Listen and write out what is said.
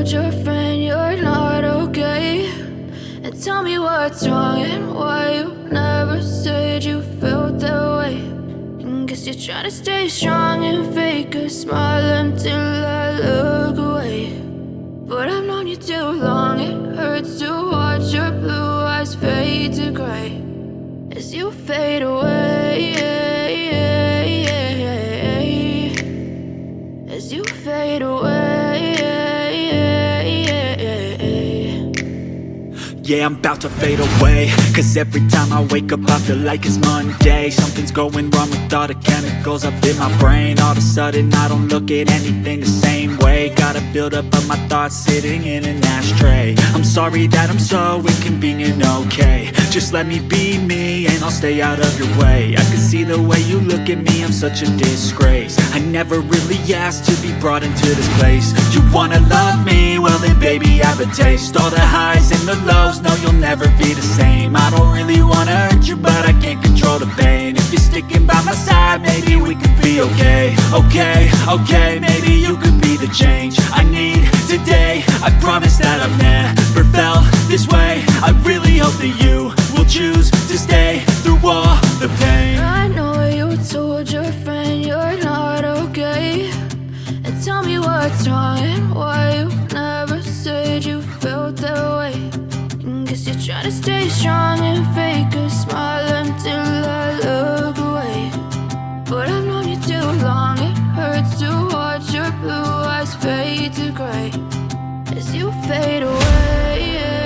told your friend you're not okay? And tell me what's wrong and why you never said you felt that way. And guess you're trying to stay strong and fake a smile until I look away. But I've known you too long, it hurts to watch your blue eyes fade to gray as you fade away, as you fade away. Yeah, I'm about to fade away, cause every time I wake up I feel like it's Monday. Something's going wrong with all the chemicals up in my brain. All of a sudden I don't look at anything the same way. Got a build-up of my thoughts sitting in an ashtray. I'm sorry that I'm so inconvenient, okay? Just let me be me and I'll stay out of your way. I can see the way you look at me, I'm such a disgrace. I never really asked to be brought into this place. You wanna love me? Well then baby, have a taste. All the highs and the lows, no, you'll never be the same. I don't really wanna hurt you, but I can't control the pain. If you're sticking by my side, maybe we could be okay. Okay, maybe you could be the change I need today. I promise that I've never felt this way. I really hope that you will choose to stay through all the pain. I know you told your friend you're not okay. And tell me what's wrong and why you never said you felt that way. Guess you're trying to stay strong and fake a smile until I look away. But I've known you too long, it hurts to watch your blue eyes fade to gray as you fade away.